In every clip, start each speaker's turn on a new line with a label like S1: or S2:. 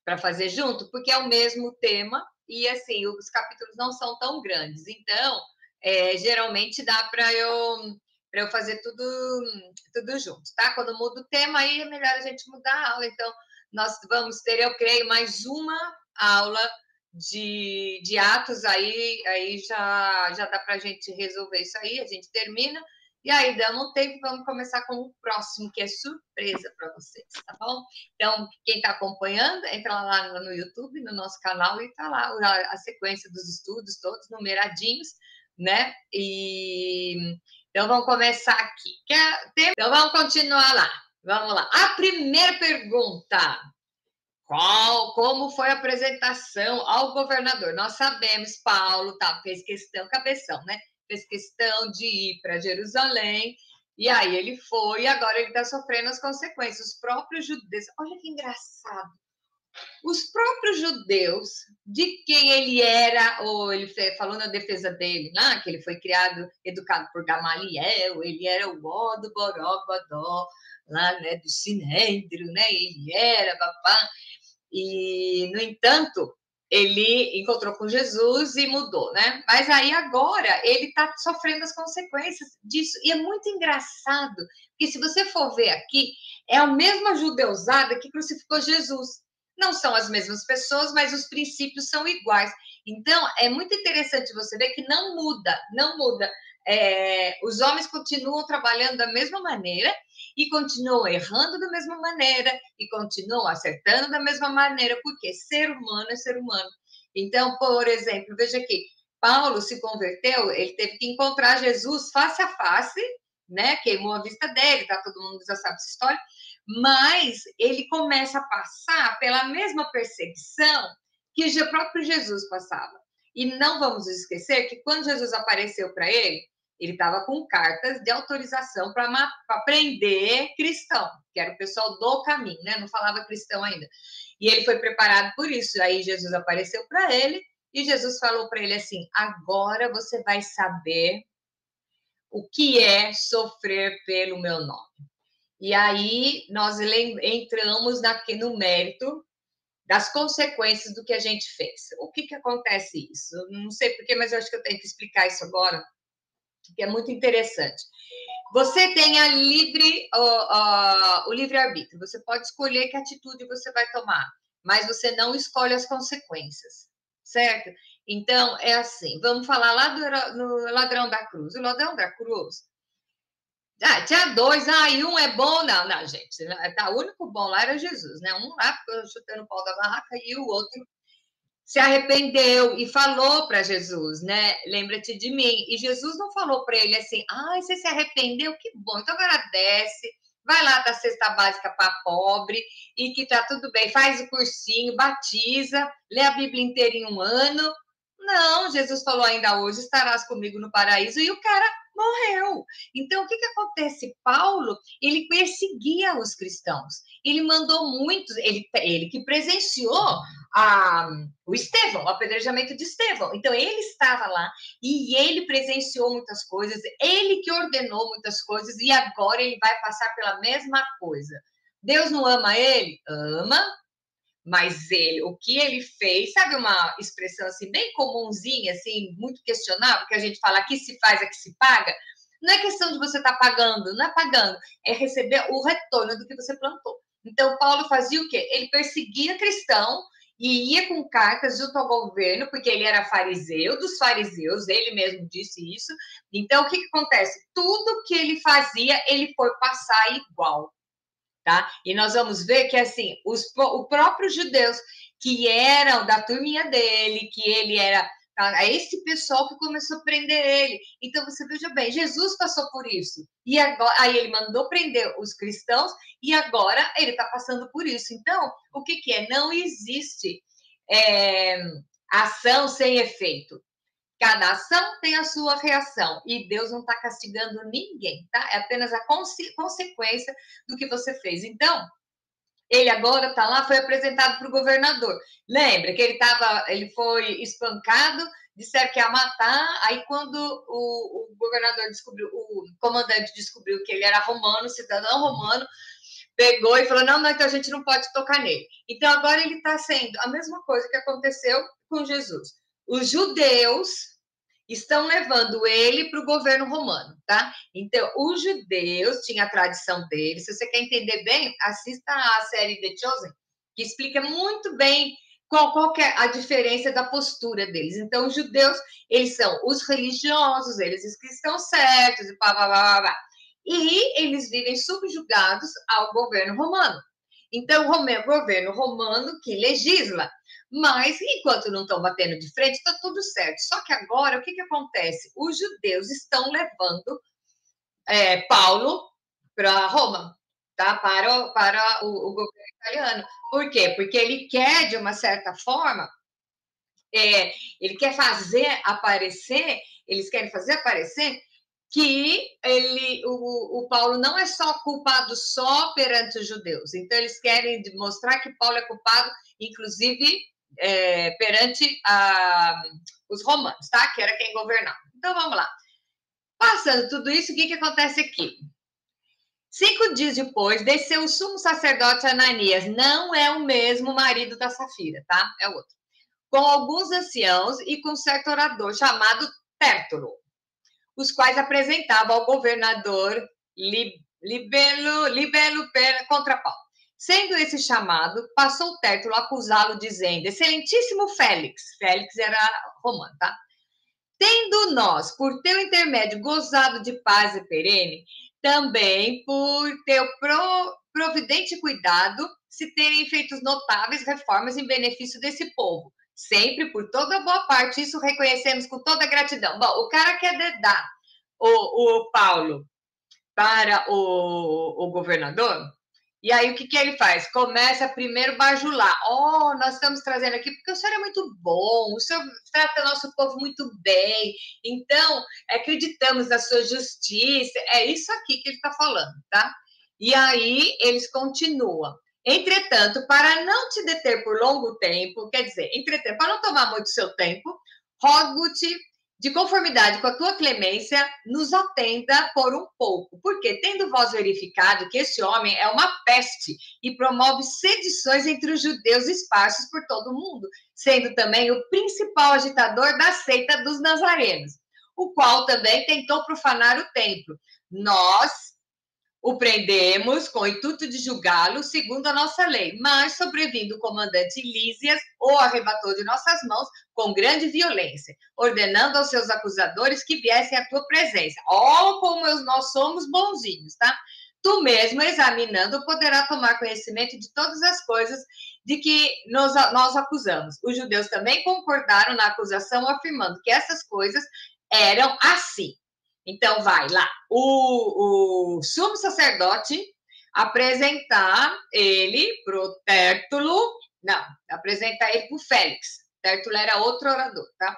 S1: para fazer junto, porque é o mesmo tema e assim os capítulos não são tão grandes. Então, geralmente dá para eu fazer tudo junto, tá? Quando muda o tema, aí é melhor a gente mudar a aula. Então, nós vamos ter, eu creio, mais uma aula de Atos, aí já dá para a gente resolver isso aí, a gente termina. E aí, damos um tempo, vamos começar com o próximo, que é surpresa para vocês, tá bom? Então, quem está acompanhando, entra lá no YouTube, no nosso canal, e está lá a sequência dos estudos, todos numeradinhos, né? Então, vamos começar aqui. Então, vamos continuar lá. Vamos lá. A primeira pergunta. Como foi a apresentação ao governador? Nós sabemos, Paulo fez questão, cabeção, né? Fez questão de ir para Jerusalém, e aí ele foi, e agora ele está sofrendo as consequências. Os próprios judeus, olha que engraçado, os próprios judeus, de quem ele era, ou ele falou na defesa dele, lá, que ele foi criado, educado por Gamaliel, ele era o ó do Borogodó, lá, né, do Sinédrio, né? Ele era, papá. E, no entanto, ele encontrou com Jesus e mudou, né? Mas aí agora ele está sofrendo as consequências disso. E é muito engraçado, porque se você for ver aqui, é a mesma judeusada que crucificou Jesus. Não são as mesmas pessoas, mas os princípios são iguais. Então, é muito interessante você ver que não muda, não muda. Os homens continuam trabalhando da mesma maneira e continuam errando da mesma maneira e continuam acertando da mesma maneira, porque ser humano é ser humano. Então, por exemplo, veja aqui, Paulo se converteu, ele teve que encontrar Jesus face a face, né? Queimou a vista dele, tá? Todo mundo já sabe essa história, mas ele começa a passar pela mesma perseguição que o próprio Jesus passava. E não vamos esquecer que quando Jesus apareceu para ele estava com cartas de autorização para prender cristão, que era o pessoal do caminho, né? Não falava cristão ainda. E ele foi preparado por isso. Aí Jesus apareceu para ele e Jesus falou para ele assim: agora você vai saber o que é sofrer pelo meu nome. E aí nós entramos no mérito das consequências do que a gente fez. O que acontece isso? Não sei porquê, mas eu acho que eu tenho que explicar isso agora, que é muito interessante. Você tem o livre-arbítrio, você pode escolher que atitude você vai tomar, mas você não escolhe as consequências, certo? Então, é assim, vamos falar lá no ladrão da cruz. O ladrão da cruz, tinha dois, e um é bom, não, gente, o único bom lá era Jesus, né? Um lá chutando o pau da barraca e o outro se arrependeu e falou para Jesus, né? Lembra-te de mim. E Jesus não falou para ele assim: você se arrependeu? Que bom, então agradece, vai lá dar cesta básica para pobre e que tá tudo bem, faz o cursinho, batiza, lê a Bíblia inteira em um ano. Não, Jesus falou: ainda hoje estarás comigo no paraíso, e o cara morreu. Então, o que acontece? Paulo, ele perseguia os cristãos, ele mandou muitos, ele que presenciou o Estevão, o apedrejamento de Estevão. Então, ele estava lá e ele presenciou muitas coisas, ele que ordenou muitas coisas, e agora ele vai passar pela mesma coisa. Deus não ama ele? Ama, mas o que ele fez, sabe uma expressão assim, bem comumzinha, assim, muito questionável, que a gente fala, aqui se faz, aqui se paga? Não é questão de você estar pagando, não é pagando, é receber o retorno do que você plantou. Então, Paulo fazia o quê? Ele perseguia cristão e ia com cartas junto ao governo, porque ele era fariseu dos fariseus, ele mesmo disse isso. Então, o que acontece? Tudo que ele fazia, ele foi passar igual. Tá? E nós vamos ver que assim, os próprios judeus que eram da turminha dele, que ele era, é esse pessoal que começou a prender ele. Então você veja bem, Jesus passou por isso. E agora, aí ele mandou prender os cristãos e agora ele está passando por isso. Então, o que é? Não existe ação sem efeito. Cada ação tem a sua reação e Deus não está castigando ninguém, tá? É apenas a consequência do que você fez. Então, ele agora está lá, foi apresentado para o governador. Lembra que ele foi espancado, disseram que ia matar, aí quando o governador descobriu, o comandante descobriu que ele era romano, cidadão romano, pegou e falou, não, não, então a gente não pode tocar nele. Então agora ele está sendo a mesma coisa que aconteceu com Jesus. Os judeus estão levando ele para o governo romano, tá? Então, os judeus tinham a tradição deles. Se você quer entender bem, assista a série The Chosen, que explica muito bem qual que é a diferença da postura deles. Então, os judeus, eles são os religiosos, eles que estão certos, e pá, pá, pá, pá. E eles vivem subjugados ao governo romano. Então, o governo romano que legisla. Mas, enquanto não estão batendo de frente, está tudo certo. Só que agora, o que acontece? Os judeus estão levando Paulo para Roma, tá? Para o governo italiano. Por quê? Porque ele quer, de uma certa forma, ele quer fazer aparecer, eles querem fazer aparecer que o Paulo não é só culpado só perante os judeus. Então, eles querem mostrar que Paulo é culpado, inclusive, perante os romanos, tá? Que era quem governava. Então, vamos lá. Passando tudo isso, o que acontece aqui? 5 dias depois, desceu o sumo sacerdote Ananias. Não é o mesmo marido da Safira, tá? É outro. Com alguns anciãos e com certo orador chamado Tértulo, os quais apresentavam ao governador Libelo contra Paulo. Sendo esse chamado, passou Tértulo a acusá-lo, dizendo, excelentíssimo Félix era romano, tá? Tendo nós, por teu intermédio, gozado de paz e perene, também por teu providente cuidado, se terem feito notáveis reformas em benefício desse povo. Sempre, por toda boa parte, isso reconhecemos com toda gratidão. Bom, o cara quer dar o Paulo para o governador, e aí o que ele faz? Começa primeiro a bajular. Nós estamos trazendo aqui porque o senhor é muito bom, o senhor trata nosso povo muito bem, então acreditamos na sua justiça. É isso aqui que ele está falando, tá? E aí eles continuam. Entretanto, para não te deter por longo tempo, quer dizer, entretanto, para não tomar muito seu tempo, rogo-te de conformidade com a tua clemência, nos atenda por um pouco, porque tendo vós verificado que esse homem é uma peste e promove sedições entre os judeus esparsos por todo o mundo, sendo também o principal agitador da seita dos nazarenos, o qual também tentou profanar o templo. Nós o prendemos com o intuito de julgá-lo segundo a nossa lei, mas sobrevindo o comandante Lísias, o arrebatou de nossas mãos com grande violência, ordenando aos seus acusadores que viessem à tua presença. Como nós somos bonzinhos, tá? Tu mesmo, examinando, poderá tomar conhecimento de todas as coisas de que nós acusamos. Os judeus também concordaram na acusação, afirmando que essas coisas eram assim. Então, vai lá, o sumo sacerdote apresentar ele para o Tértulo, não, apresentar ele para o Félix. Tértulo era outro orador, tá?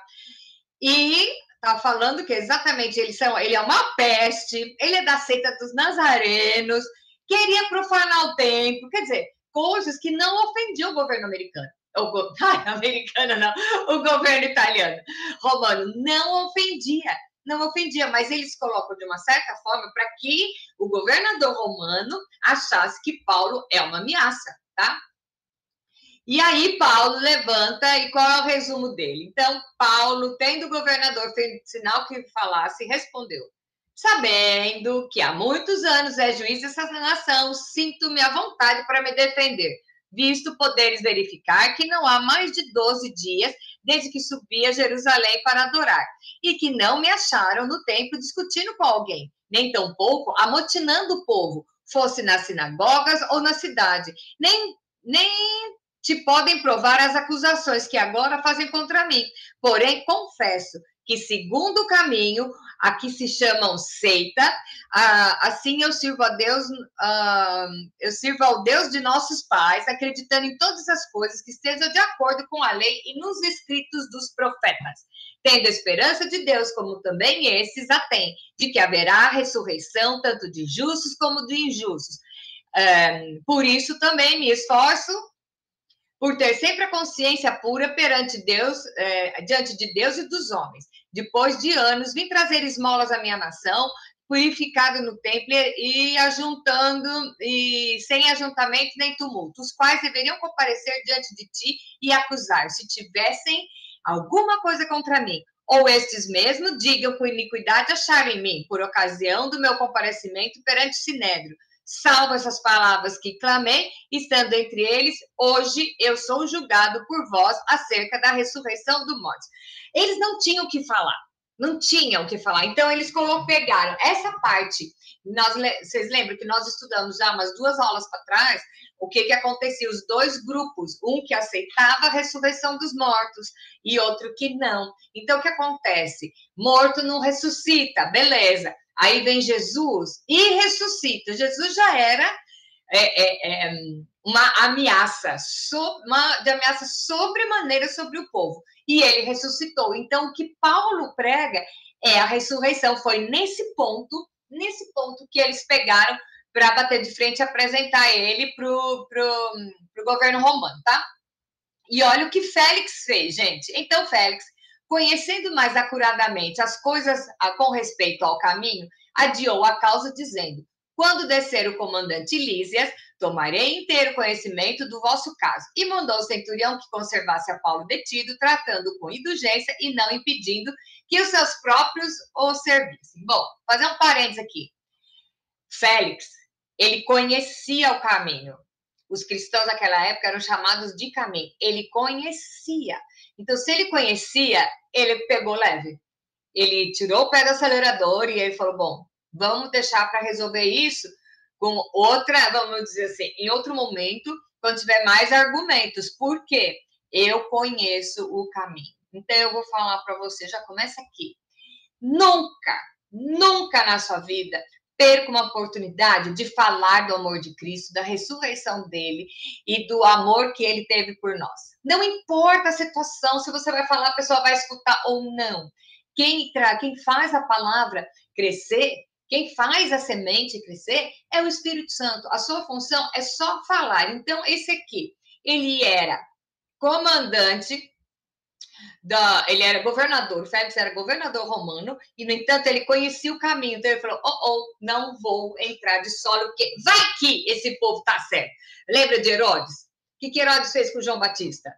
S1: E tá falando que exatamente ele é uma peste, ele é da seita dos nazarenos, queria profanar o templo, quer dizer, coisas que não ofendiam o governo americano. Americano não, o governo italiano, romano, não ofendia, mas eles colocam de uma certa forma para que o governador romano achasse que Paulo é uma ameaça, tá? E aí Paulo levanta, e qual é o resumo dele? Então, Paulo, tendo o governador feito sinal que falasse, respondeu, sabendo que há muitos anos é juiz dessa nação, sinto-me à vontade para me defender, visto poderes verificar que não há mais de 12 dias desde que subi a Jerusalém para adorar, e que não me acharam no templo discutindo com alguém, nem tampouco amotinando o povo, fosse nas sinagogas ou na cidade, nem te podem provar as acusações que agora fazem contra mim. Porém, confesso que, segundo o caminho a que se chamam seita, assim eu sirvo a Deus, eu sirvo ao Deus de nossos pais, acreditando em todas as coisas que estejam de acordo com a lei e nos escritos dos profetas, tendo esperança de Deus, como também esses a têm, de que haverá ressurreição tanto de justos como de injustos. Por isso também me esforço por ter sempre a consciência pura perante Deus, diante de Deus e dos homens. Depois de anos, vim trazer esmolas à minha nação, purificado no templo e ajuntando, e sem ajuntamento nem tumulto, os quais deveriam comparecer diante de ti e acusar, se tivessem alguma coisa contra mim. Ou estes mesmos digam com iniquidade acharam em mim, por ocasião do meu comparecimento perante o Sinédrio. Salvo essas palavras que clamei, estando entre eles, hoje eu sou julgado por vós acerca da ressurreição do morto. Eles não tinham o que falar, não tinham o que falar. Então, eles pegaram essa parte. Vocês lembram que nós estudamos já umas 2 aulas para trás, o que acontecia? Os 2 grupos, um que aceitava a ressurreição dos mortos e outro que não. Então, o que acontece? Morto não ressuscita, beleza. Aí vem Jesus e ressuscita. Jesus já era uma ameaça, de ameaça sobremaneira sobre o povo. E ele ressuscitou. Então, o que Paulo prega é a ressurreição. Foi nesse ponto que eles pegaram para bater de frente e apresentar ele para o governo romano, tá? E olha o que Félix fez, gente. Então, Félix, conhecendo mais acuradamente as coisas com respeito ao caminho, adiou a causa, dizendo: quando descer o comandante Lísias, tomarei inteiro conhecimento do vosso caso. E mandou o centurião que conservasse a Paulo detido, tratando com indulgência e não impedindo que os seus próprios o servissem. Bom, fazer um parênteses aqui. Félix, ele conhecia o caminho. Os cristãos naquela época eram chamados de caminho. Ele conhecia. Então, se ele conhecia, ele pegou leve. Ele tirou o pé do acelerador e ele falou, bom, vamos deixar para resolver isso com outra, vamos dizer assim, em outro momento, quando tiver mais argumentos. Por quê? Eu conheço o caminho. Então, eu vou falar para você, já começa aqui. Nunca na sua vida perca uma oportunidade de falar do amor de Cristo, da ressurreição dele e do amor que ele teve por nós. Não importa a situação, se você vai falar, a pessoa vai escutar ou não. Quem faz a palavra crescer, quem faz a semente crescer é o Espírito Santo. A sua função é só falar. Então, esse aqui, ele era comandante ele era governador, Félix era governador romano, e, no entanto, ele conhecia o caminho. Então, ele falou, não vou entrar de solo, porque vai que esse povo tá certo. Lembra de Herodes? O que Herodes fez com João Batista?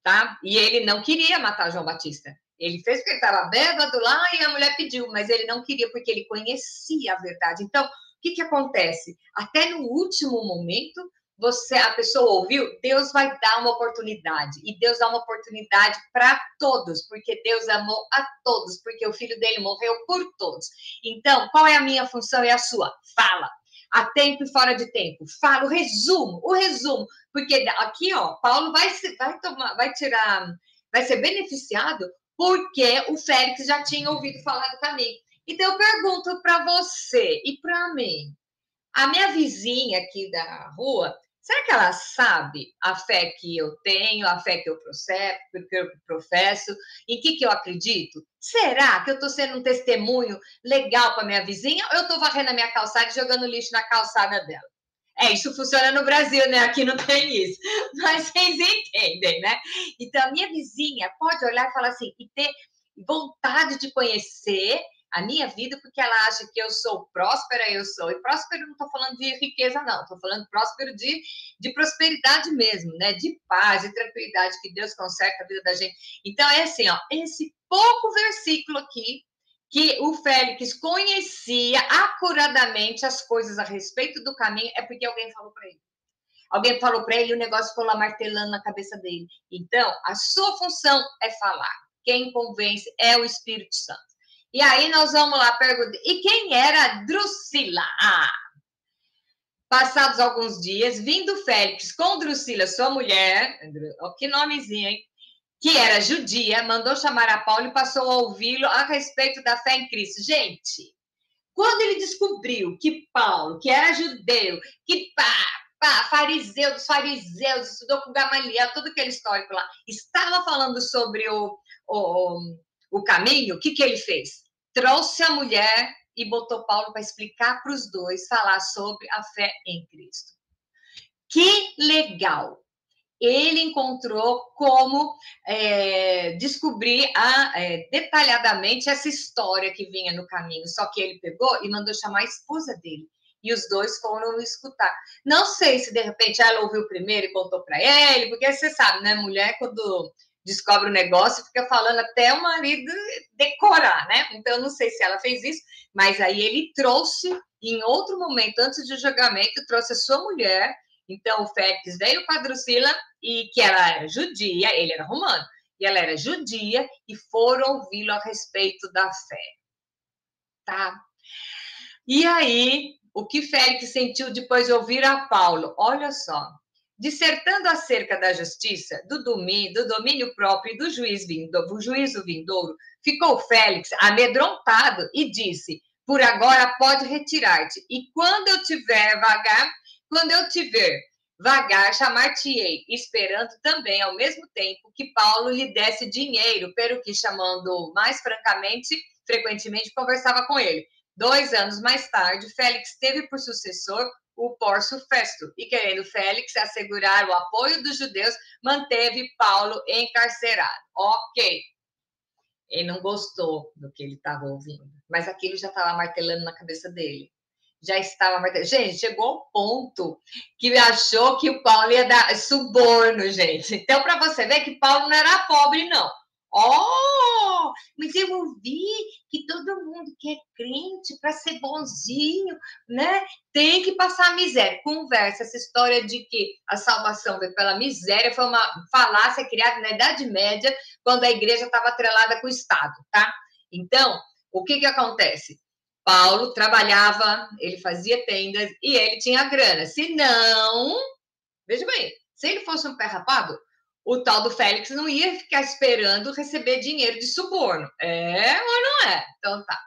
S1: Tá? E ele não queria matar João Batista. Ele fez porque ele estava bêbado lá e a mulher pediu, mas ele não queria porque ele conhecia a verdade. Então, o que acontece? Até no último momento, a pessoa ouviu, Deus vai dar uma oportunidade. E Deus dá uma oportunidade para todos, porque Deus amou a todos, porque o filho dele morreu por todos. Então, qual é a minha função e a sua? Fala. A tempo e fora de tempo. Fala o resumo. Porque aqui, ó, Paulo vai ser beneficiado porque o Félix já tinha ouvido falar do caminho. Então, eu pergunto para você e para mim, a minha vizinha aqui da rua, será que ela sabe a fé que eu tenho, a fé que eu professo, em que eu acredito? Será que eu estou sendo um testemunho legal para minha vizinha ou eu estou varrendo a minha calçada e jogando lixo na calçada dela? Isso funciona no Brasil, né? Aqui não tem isso. Mas vocês entendem, né? Então, a minha vizinha pode olhar e falar assim, e ter vontade de conhecer a minha vida, porque ela acha que eu sou próspera, e próspero não estou falando de riqueza, não, estou falando próspero de prosperidade mesmo, né? De paz, de tranquilidade, que Deus conserta a vida da gente. Então, é assim, ó, esse pouco versículo aqui, que o Félix conhecia acuradamente as coisas a respeito do caminho, é porque alguém falou para ele. Alguém falou para ele e o negócio ficou lá martelando na cabeça dele. Então, a sua função é falar. Quem convence é o Espírito Santo. E aí nós vamos lá perguntar, e quem era Drusila? Passados alguns dias, vindo Félix com Drusila, sua mulher, que nomezinho, hein? Que era judia, mandou chamar a Paulo e passou a ouvi-lo a respeito da fé em Cristo. Gente, quando ele descobriu que Paulo, que era judeu, que fariseu dos fariseus, estudou com Gamaliel, todo aquele histórico lá, estava falando sobre o caminho, o que ele fez? Trouxe a mulher e botou Paulo para explicar para os dois, falar sobre a fé em Cristo. Que legal! ele encontrou como descobrir detalhadamente essa história que vinha no caminho. Só que ele pegou e mandou chamar a esposa dele. E os dois foram escutar. Não sei se, de repente, ela ouviu primeiro e contou para ele, porque você sabe, né? Mulher, quando descobre o negócio, fica falando até o marido decorar, né? Então, eu não sei se ela fez isso, mas aí ele trouxe, em outro momento, antes do julgamento, trouxe a sua mulher. Então, o Félix veio com a Drusila, e que ela era judia, ele era romano, e ela era judia, e foram ouvi-lo a respeito da fé. Tá? E aí, o que Félix sentiu depois de ouvir a Paulo? Olha só. Dissertando acerca da justiça, do domínio próprio e do juízo vindouro, ficou Félix amedrontado e disse: por agora pode retirar-te, e quando eu te ver vagar, chamar-te-ei, esperando também ao mesmo tempo que Paulo lhe desse dinheiro, pelo que, chamando mais frequentemente conversava com ele. 2 anos mais tarde, Félix teve por sucessor o Pórcio Festo, e querendo Félix assegurar o apoio dos judeus, manteve Paulo encarcerado. Ok, ele não gostou do que ele estava ouvindo, mas aquilo já estava martelando na cabeça dele. Já estava martelando. Gente, chegou ao ponto que achou que o Paulo ia dar suborno, gente. Então, para você ver que Paulo não era pobre, não. Oh, mas eu ouvi que todo mundo que é crente, para ser bonzinho, né, tem que passar miséria. Conversa, essa história de que a salvação veio pela miséria foi uma falácia criada na Idade Média, quando a igreja estava atrelada com o Estado, tá? Então, o que acontece? Paulo trabalhava, ele fazia tendas e ele tinha grana. Se não, veja bem, se ele fosse um pé rapado, o tal do Félix não ia ficar esperando receber dinheiro de suborno. É ou não é? Então tá.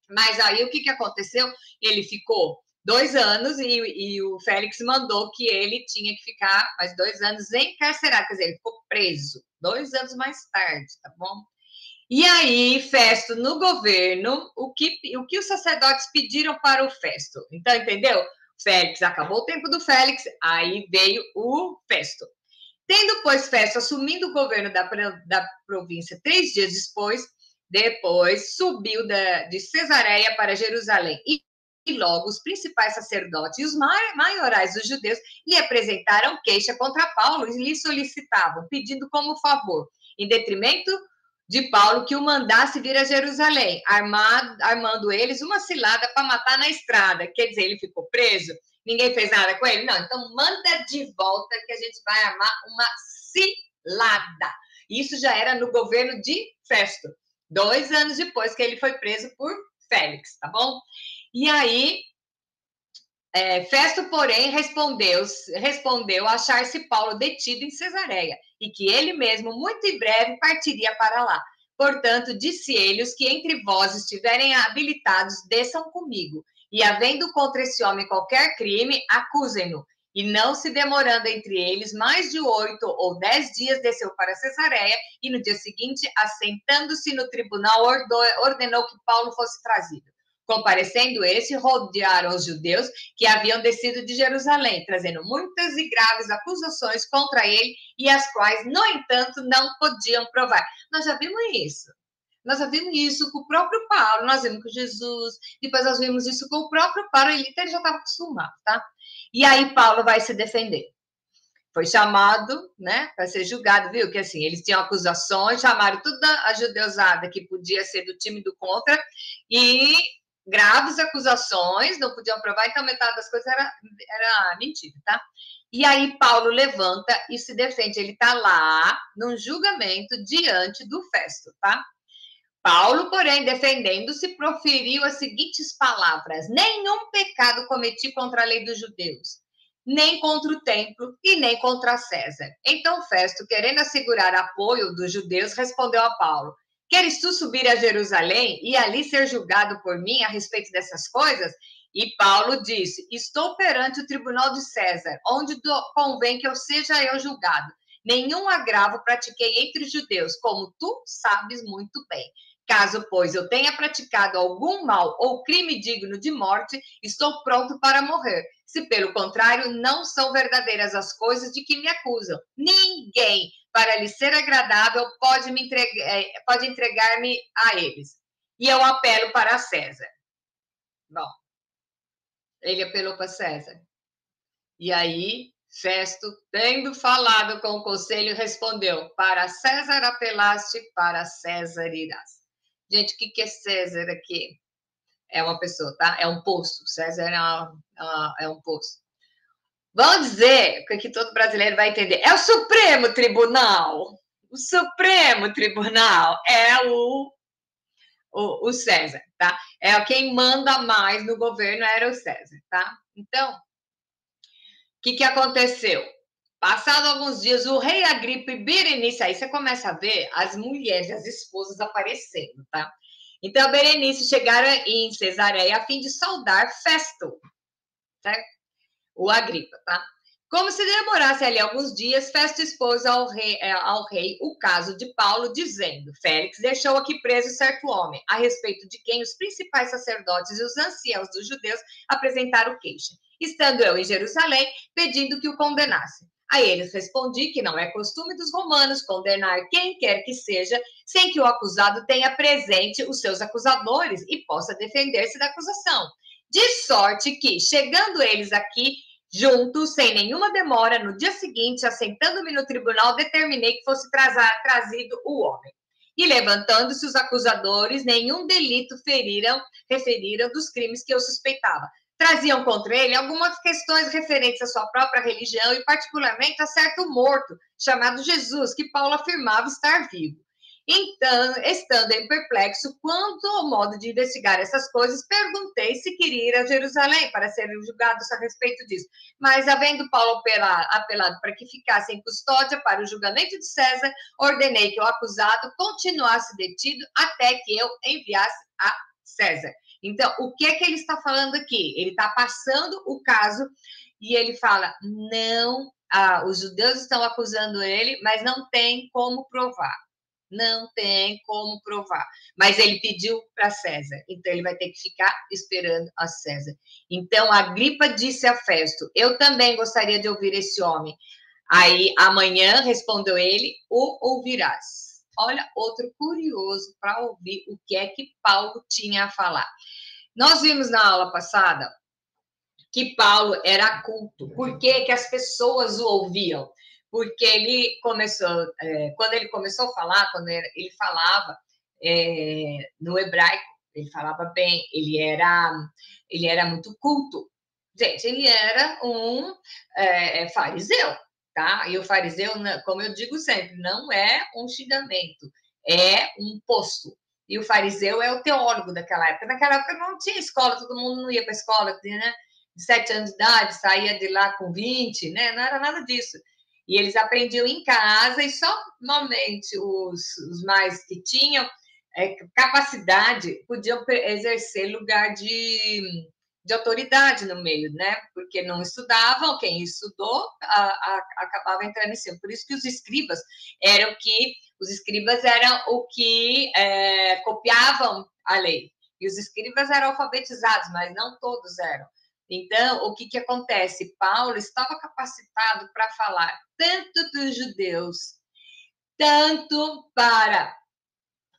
S1: Mas aí o que aconteceu? Ele ficou 2 anos e o Félix mandou que ele tinha que ficar mais 2 anos encarcerado. Quer dizer, ele ficou preso 2 anos mais tarde, tá bom? E aí, Festo, no governo, o que os sacerdotes pediram para o Festo? Então, entendeu? Félix, acabou o tempo do Félix, aí veio o Festo. Tendo, pois, Festo assumindo o governo da província 3 dias depois subiu de Cesareia para Jerusalém. E logo os principais sacerdotes e os maiorais dos judeus lhe apresentaram queixa contra Paulo e lhe solicitavam, pedindo como favor, em detrimento de Paulo, que o mandasse vir a Jerusalém, armando eles uma cilada para matar na estrada. Quer dizer, ele ficou preso, ninguém fez nada com ele? Não, então manda de volta que a gente vai armar uma cilada. Isso já era no governo de Festo, 2 anos depois que ele foi preso por Félix, tá bom? E aí, Festo, porém, respondeu achar-se Paulo detido em Cesareia e que ele mesmo, muito em breve, partiria para lá. Portanto, disse ele, os que entre vós estiverem habilitados, desçam comigo. E havendo contra esse homem qualquer crime, acusem-no. E não se demorando entre eles mais de 8 ou 10 dias, desceu para Cesareia e no dia seguinte, assentando-se no tribunal, ordenou que Paulo fosse trazido. Comparecendo esse, rodearam os judeus que haviam descido de Jerusalém, trazendo muitas e graves acusações contra ele, e as quais, no entanto, não podiam provar. Nós já vimos isso. Nós já vimos isso com o próprio Paulo, nós vimos com Jesus, depois nós vimos isso com o próprio Paulo, ele já estava acostumado, tá? E aí Paulo vai se defender. Foi chamado, né, para ser julgado, viu? Que assim, eles tinham acusações, chamaram toda a judeusada que podia ser do time do contra, e graves acusações, não podiam provar, então metade das coisas era mentira, tá? E aí Paulo levanta e se defende, ele está lá num julgamento diante do Festo, tá? Paulo, porém, defendendo-se, proferiu as seguintes palavras: nenhum pecado cometi contra a lei dos judeus, nem contra o templo e nem contra César. Então Festo, querendo assegurar apoio dos judeus, respondeu a Paulo: queres tu subir a Jerusalém e ali ser julgado por mim a respeito dessas coisas? E Paulo disse: estou perante o tribunal de César, onde convém que eu seja eu julgado. Nenhum agravo pratiquei entre os judeus, como tu sabes muito bem. Caso, pois, eu tenha praticado algum mal ou crime digno de morte, estou pronto para morrer. se pelo contrário não são verdadeiras as coisas de que me acusam. Ninguém, para lhe ser agradável, pode entregar-me a eles. E eu apelo para César. Bom, ele apelou para César. E aí, Festo, tendo falado com o conselho, respondeu: para César apelaste, para César irás. Gente, o que é César aqui? É uma pessoa, tá? É um posto. César é um posto. Vamos dizer, que todo brasileiro vai entender. É o Supremo Tribunal. O Supremo Tribunal é o César, tá? É quem manda mais no governo era o César, tá? Então, o que aconteceu? Passado alguns dias, o rei Agripa e Berenice, aí você começa a ver as mulheres, as esposas aparecendo, tá? Então, Berenice chegaram em Cesareia a fim de saudar Festo, certo? O Agripa, tá? Como se demorasse ali alguns dias, Festo expôs ao rei o caso de Paulo, dizendo: Félix deixou aqui preso certo homem, a respeito de quem os principais sacerdotes e os anciãos dos judeus apresentaram queixa, estando eu em Jerusalém, pedindo que o condenassem. A eles respondi que não é costume dos romanos condenar quem quer que seja, sem que o acusado tenha presente os seus acusadores e possa defender-se da acusação. De sorte que, chegando eles aqui, juntos, sem nenhuma demora, no dia seguinte, assentando-me no tribunal, determinei que fosse trazido o homem. E levantando-se os acusadores, nenhum delito referiram dos crimes que eu suspeitava. Traziam contra ele algumas questões referentes à sua própria religião e, particularmente, a certo morto, chamado Jesus, que Paulo afirmava estar vivo. Então, estando em perplexo quanto ao modo de investigar essas coisas, perguntei se queria ir a Jerusalém para serem julgados a respeito disso. Mas, havendo Paulo apelado para que ficasse em custódia para o julgamento de César, ordenei que o acusado continuasse detido até que eu enviasse a César. Então, o que é que ele está falando aqui? Ele está passando o caso e ele fala, não, os judeus estão acusando ele, mas não tem como provar. Não tem como provar. Mas ele pediu para César, então ele vai ter que ficar esperando a César. Então, Agripa disse a Festo, eu também gostaria de ouvir esse homem. Aí, amanhã, respondeu ele, o ouvirás. Olha, outro curioso para ouvir o que é que Paulo tinha a falar. Nós vimos na aula passada que Paulo era culto. Por que as pessoas o ouviam? Porque ele começou, quando ele começou a falar, quando ele falava no hebraico, ele falava bem, ele era muito culto. Gente, ele era um fariseu, tá? E o fariseu, como eu digo sempre, não é um xingamento, é um posto. E o fariseu é o teólogo daquela época. Naquela época não tinha escola, todo mundo não ia para a escola, né? De 7 anos de idade, saía de lá com 20, né? Não era nada disso. E eles aprendiam em casa e somente os mais que tinham capacidade podiam exercer lugar de autoridade no meio, né? Porque não estudavam, quem estudou acabava entrando em cima. Por isso que os escribas eram o que copiavam a lei. E os escribas eram alfabetizados, mas não todos eram. Então, o que acontece? Paulo estava capacitado para falar tanto dos judeus, tanto para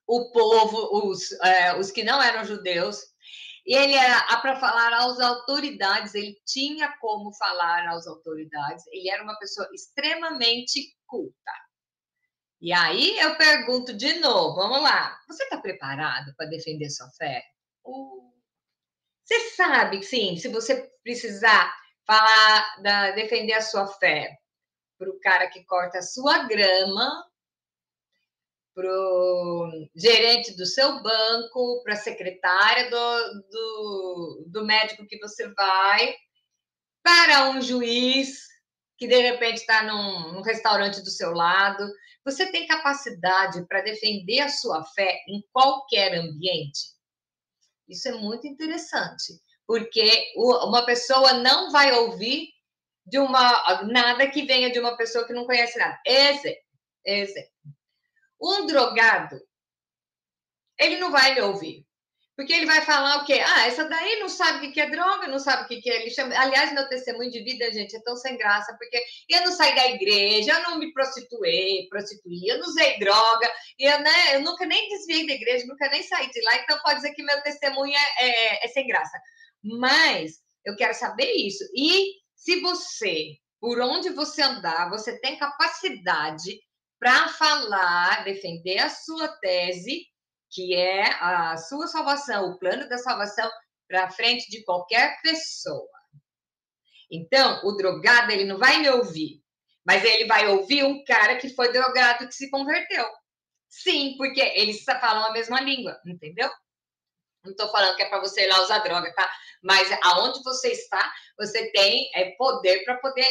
S1: o povo, os que não eram judeus, e ele era para falar às autoridades, ele tinha como falar às autoridades, ele era uma pessoa extremamente culta. E aí eu pergunto de novo, vamos lá, você está preparado para defender sua fé? Você sabe que, sim, se você precisar defender a sua fé para o cara que corta a sua grama, para o gerente do seu banco, para a secretária do médico que você vai, para um juiz que de repente está num restaurante do seu lado. Você tem capacidade para defender a sua fé em qualquer ambiente? Isso é muito interessante, porque uma pessoa não vai ouvir nada que venha de uma pessoa que não conhece nada. Um drogado, ele não vai me ouvir. Porque ele vai falar o quê? Ah, essa daí não sabe o que é droga, não sabe o que é. Ele chama... Aliás, meu testemunho de vida, gente, é tão sem graça, porque eu não saí da igreja, eu não me prostituí, eu não usei droga, eu nunca nem desviei da igreja, nunca nem saí de lá, então pode dizer que meu testemunho é sem graça. Mas eu quero saber isso. E se você, por onde você andar, você tem capacidade para falar, defender a sua tese, que é a sua salvação, o plano da salvação para frente de qualquer pessoa. Então, o drogado, ele não vai me ouvir, mas ele vai ouvir um cara que foi drogado que se converteu. Sim, porque eles falam a mesma língua, entendeu? Não estou falando que é para você ir lá usar droga, tá? Mas aonde você está, você tem poder para poder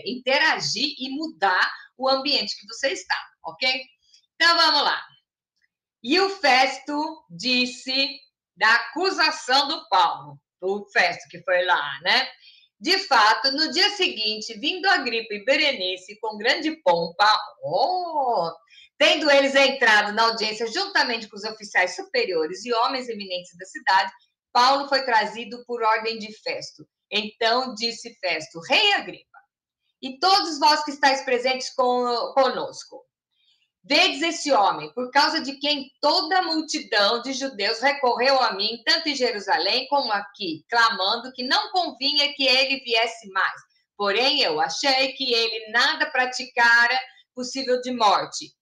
S1: interagir e mudar o ambiente que você está, ok? Então, vamos lá. E o Festo disse da acusação do Paulo, o Festo que foi lá, né? De fato, no dia seguinte, vindo Agripa e Berenice com grande pompa, tendo eles entrado na audiência juntamente com os oficiais superiores e homens eminentes da cidade, Paulo foi trazido por ordem de Festo. Então disse Festo, rei Agripa, e todos vós que estáis presentes conosco, vedes esse homem, por causa de quem toda a multidão de judeus recorreu a mim, tanto em Jerusalém como aqui, clamando que não convinha que ele viesse mais. Porém, eu achei que ele nada praticara possível de morte.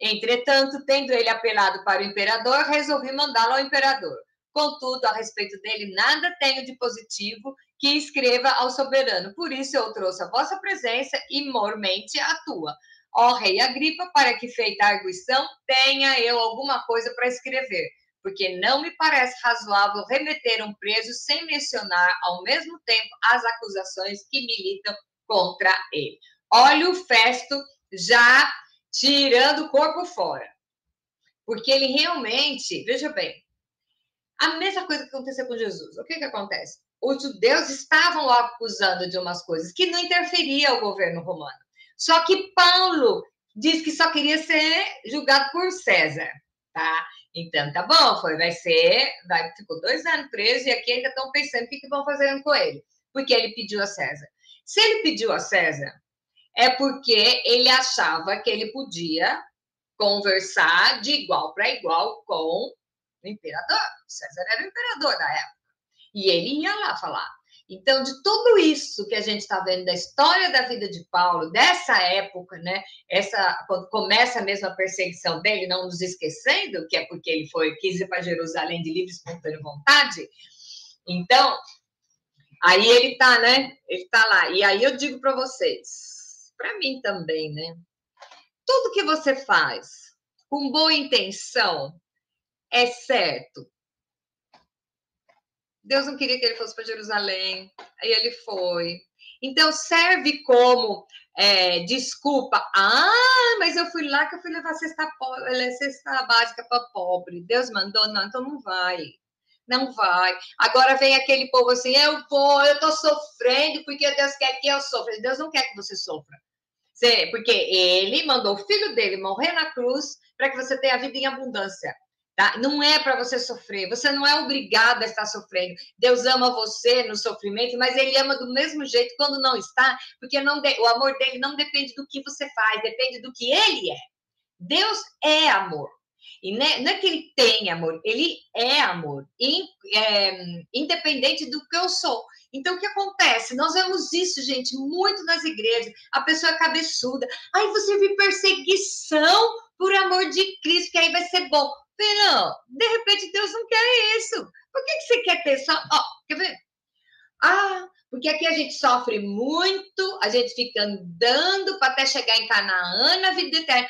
S1: Entretanto, tendo ele apelado para o imperador, resolvi mandá-lo ao imperador. Contudo, a respeito dele, nada tenho de positivo que escreva ao soberano. Por isso, eu trouxe a vossa presença e mormente a tua. Ó rei Agripa, para que feita a arguição, tenha eu alguma coisa para escrever, porque não me parece razoável remeter um preso sem mencionar ao mesmo tempo as acusações que militam contra ele. Olha o Festo já tirando o corpo fora. Porque ele realmente, veja bem, a mesma coisa que aconteceu com Jesus. O que acontece? Os judeus estavam acusando de umas coisas que não interferia o governo romano. Só que Paulo diz que só queria ser julgado por César, tá? Então, tá bom, ficou 2 anos preso e aqui ainda estão pensando o que vão fazer com ele. Porque ele pediu a César. Se ele pediu a César, é porque ele achava que ele podia conversar de igual para igual com o imperador. César era o imperador da época. E ele ia lá falar. Então, de tudo isso que a gente está vendo da história da vida de Paulo, dessa época, né? Quando começa mesmo a perseguição dele, não nos esquecendo que é porque ele quis ir para Jerusalém de livre e espontânea vontade. Então, aí ele está, né? Ele está lá. E aí eu digo para vocês, para mim também, né? Tudo que você faz com boa intenção é certo. Deus não queria que ele fosse para Jerusalém, aí ele foi. Então, serve como desculpa. Ah, mas eu fui lá que eu fui levar cesta básica para pobre. Deus mandou? Não, então não vai. Não vai. Agora vem aquele povo assim, eu estou sofrendo porque Deus quer que eu sofra. Deus não quer que você sofra. Porque ele mandou o filho dele morrer na cruz para que você tenha a vida em abundância. Tá? Não é para você sofrer, você não é obrigado a estar sofrendo. Deus ama você no sofrimento, mas ele ama do mesmo jeito quando não está, porque o amor dele não depende do que você faz, depende do que ele é. Deus é amor. E não é que ele tem amor, ele é amor, independente do que eu sou. Então, o que acontece? Nós vemos isso, gente, muito nas igrejas. A pessoa é cabeçuda. Ai, você viu perseguição por amor de Cristo, que aí vai ser bom. Não, de repente Deus não quer isso. Por que você quer ter só... quer ver? Porque aqui a gente sofre muito, a gente fica andando para até chegar em Canaã na vida eterna.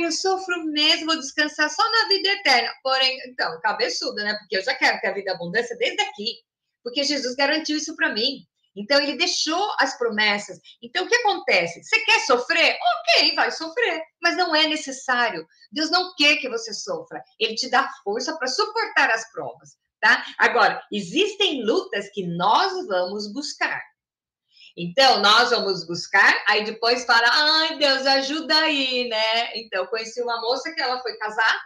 S1: Eu sofro mesmo, vou descansar só na vida eterna. Porém, então, cabeçuda, né? Porque eu já quero ter a vida abundância desde aqui. Porque Jesus garantiu isso para mim. Então, ele deixou as promessas. Então, o que acontece? Você quer sofrer? Ok, vai sofrer. Mas não é necessário. Deus não quer que você sofra. Ele te dá força para suportar as provas. Tá? Agora, existem lutas que nós vamos buscar. Então, nós vamos buscar, aí depois fala, ai, Deus, ajuda aí, né? Então, conheci uma moça que ela foi casar,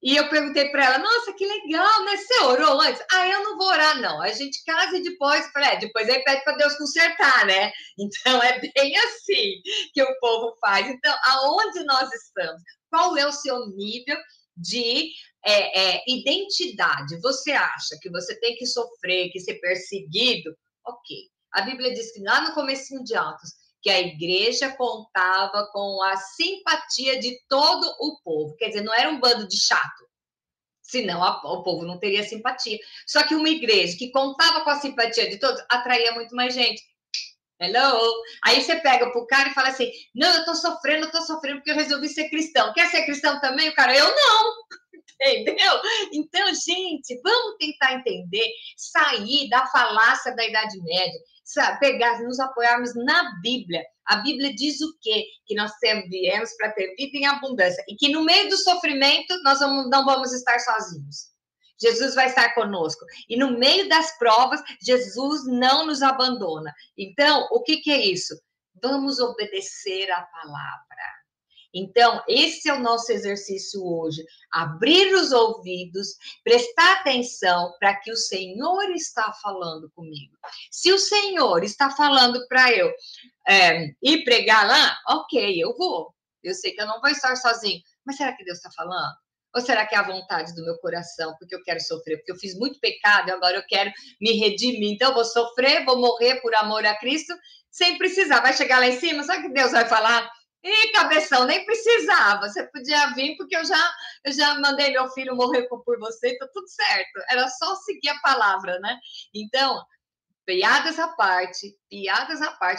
S1: E eu perguntei para ela, nossa, que legal, né? Você orou antes? Ah, eu não vou orar, não. A gente casa e depois, falei, depois aí pede para Deus consertar, né? Então é bem assim que o povo faz. Então, aonde nós estamos? Qual é o seu nível de identidade? Você acha que você tem que sofrer, que ser perseguido? Ok. A Bíblia diz que lá no comecinho de Atos, que a igreja contava com a simpatia de todo o povo. Quer dizer, não era um bando de chato, senão o povo não teria simpatia. Só que uma igreja que contava com a simpatia de todos atraía muito mais gente. Hello? Aí você pega pro cara e fala assim: não, eu tô sofrendo porque eu resolvi ser cristão. Quer ser cristão também? O cara, eu não. Entendeu? Então, gente, vamos tentar entender, sair da falácia da Idade Média, sabe? Pegar, nos apoiarmos na Bíblia. A Bíblia diz o quê? Que nós viemos para ter vida em abundância e que no meio do sofrimento nós não vamos estar sozinhos. Jesus vai estar conosco. E no meio das provas, Jesus não nos abandona. Então, o que é isso? Vamos obedecer a palavra. Então, esse é o nosso exercício hoje. Abrir os ouvidos, prestar atenção para que o Senhor está falando comigo. Se o Senhor está falando para eu ir pregar lá, ok, eu vou. Eu sei que eu não vou estar sozinho. Mas será que Deus está falando? Ou será que é a vontade do meu coração? Porque eu quero sofrer, porque eu fiz muito pecado e agora eu quero me redimir. Então, eu vou sofrer, vou morrer por amor a Cristo, sem precisar. Vai chegar lá em cima, sabe o que Deus vai falar? Ih, cabeção, nem precisava. Você podia vir, porque eu já mandei meu filho morrer por você, tá tudo certo. Era só seguir a palavra, né? Então, piadas à parte,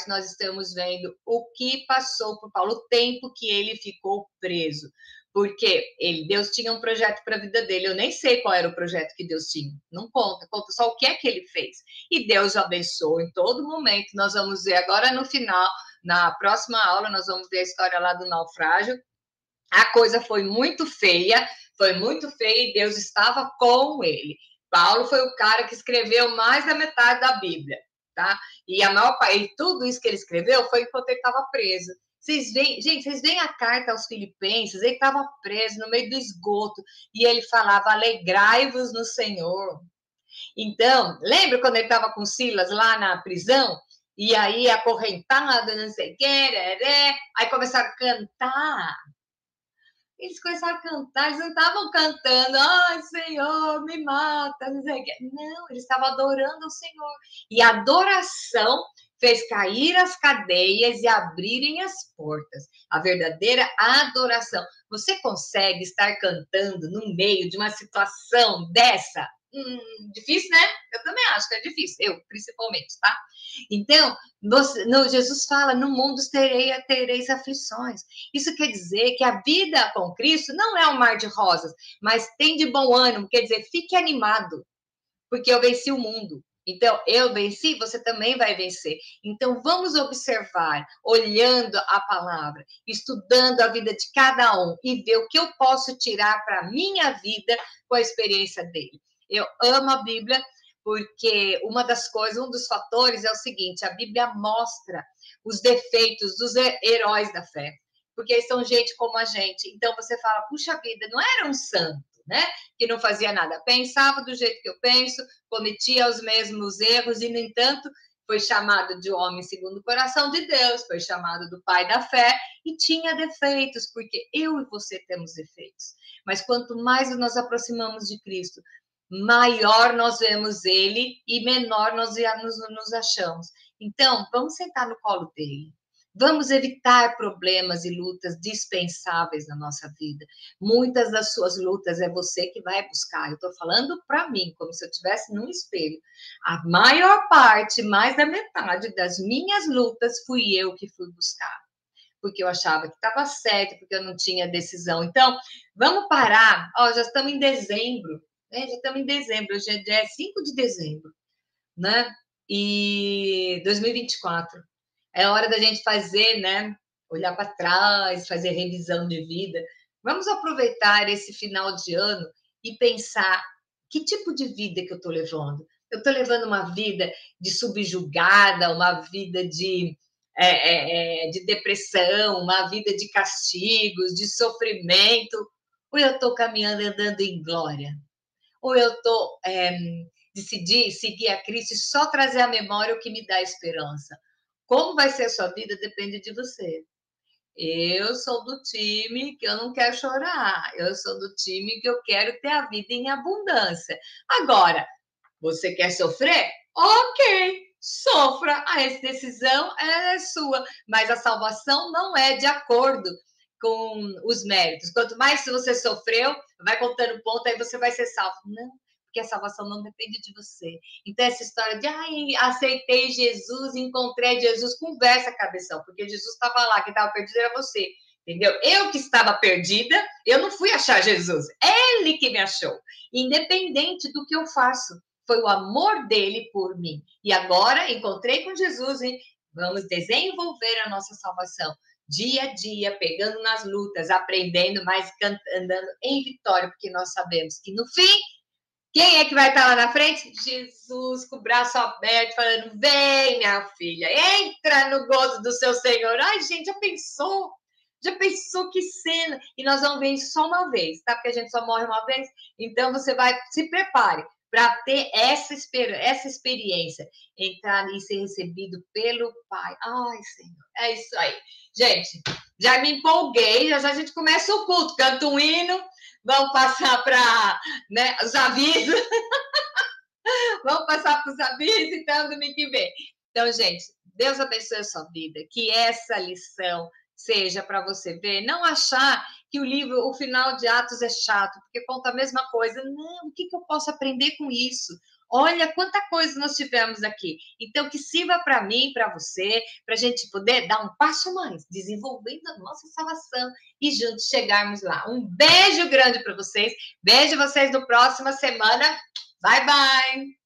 S1: nós estamos vendo o que passou por Paulo, o tempo que ele ficou preso. Porque Deus tinha um projeto para a vida dele. Eu nem sei qual era o projeto que Deus tinha. Não conta só o que é que ele fez. E Deus o abençoou em todo momento. Nós vamos ver agora no final, na próxima aula, nós vamos ver a história lá do naufrágio. A coisa foi muito feia e Deus estava com ele. Paulo foi o cara que escreveu mais da metade da Bíblia, tá? E a maior parte, tudo isso que ele escreveu foi enquanto ele estava preso. Vocês veem, gente, vocês veem a carta aos Filipenses, ele estava preso no meio do esgoto e ele falava: alegrai-vos no Senhor. Então, lembra quando ele estava com Silas lá na prisão? E aí, acorrentado, não sei o que, aí começaram a cantar. Eles começaram a cantar, eles não estavam cantando, ai, Senhor, me mata, não sei o quê. Não, eles estavam adorando o Senhor. E a adoração fez cair as cadeias e abrirem as portas. A verdadeira adoração. Você consegue estar cantando no meio de uma situação dessa? Difícil, né? Eu também acho que é difícil, eu principalmente, tá? Então, Jesus fala, no mundo tereis aflições. Isso quer dizer que a vida com Cristo não é um mar de rosas, mas tem de bom ânimo, quer dizer, fique animado, porque eu venci o mundo. Então, eu venci, você também vai vencer. Então, vamos observar, olhando a palavra, estudando a vida de cada um e ver o que eu posso tirar para a minha vida com a experiência dele. Eu amo a Bíblia, porque uma das coisas, um dos fatores é o seguinte: a Bíblia mostra os defeitos dos heróis da fé, porque eles são gente como a gente. Então você fala, puxa vida, não era um santo, né? Que não fazia nada, pensava do jeito que eu penso, cometia os mesmos erros e, no entanto, foi chamado de homem segundo o coração de Deus, foi chamado do pai da fé e tinha defeitos, porque eu e você temos defeitos. Mas quanto mais nos aproximamos de Cristo, maior nós vemos ele e menor nós nos achamos. Então, vamos sentar no colo dele. Vamos evitar problemas e lutas dispensáveis na nossa vida. Muitas das suas lutas é você que vai buscar. Eu estou falando para mim, como se eu estivesse num espelho. A maior parte, mais da metade das minhas lutas, fui eu que fui buscar. Porque eu achava que estava certo, porque eu não tinha decisão. Então, vamos parar. Ó, já estamos em dezembro. Né? Já estamos em dezembro. Hoje é dia 5 de dezembro. Né? E 2024. É hora da gente fazer, né? Olhar para trás, fazer revisão de vida. Vamos aproveitar esse final de ano e pensar que tipo de vida que eu estou levando. Eu estou levando uma vida de subjugada, uma vida de depressão, uma vida de castigos, de sofrimento, ou eu estou caminhando, andando em glória? Ou eu estou decidi seguir a Cristo e só trazer à memória o que me dá esperança? Como vai ser a sua vida depende de você. Eu sou do time que eu não quero chorar. Eu sou do time que eu quero ter a vida em abundância. Agora, você quer sofrer? Ok, sofra. Essa decisão é sua. Mas a salvação não é de acordo com os méritos. Quanto mais você sofreu, vai contando ponto, aí você vai ser salvo. Não, porque a salvação não depende de você. Então, essa história de aceitei Jesus, encontrei Jesus, conversa, cabeção, porque Jesus estava lá, quem estava perdido era você. Entendeu? Eu que estava perdida, eu não fui achar Jesus. Ele que me achou. Independente do que eu faço. Foi o amor dele por mim. E agora encontrei com Jesus, hein? Vamos desenvolver a nossa salvação dia a dia, pegando nas lutas, aprendendo, mas andando em vitória, porque nós sabemos que no fim, quem é que vai estar lá na frente? Jesus, com o braço aberto, falando: vem, minha filha, entra no gozo do seu Senhor. Ai, gente, já pensou? Já pensou que cena? E nós vamos ver isso só uma vez, tá? Porque a gente só morre uma vez. Então você vai, se prepare para ter essa experiência, entrar e ser recebido pelo Pai. Ai, Senhor, é isso aí. Gente, já me empolguei, já a gente começa o culto, canta um hino, vamos passar para, né, os avisos, vamos passar para os avisos, então, domingo que vem. Então, gente, Deus abençoe a sua vida, que essa lição seja para você ver, não achar que o livro, o final de Atos é chato, porque conta a mesma coisa. Não, o que eu posso aprender com isso? Olha quanta coisa nós tivemos aqui. Então, que sirva para mim, para você, para a gente poder dar um passo mais, desenvolvendo a nossa salvação e juntos chegarmos lá. Um beijo grande para vocês. Vejo vocês no próxima semana. Bye, bye!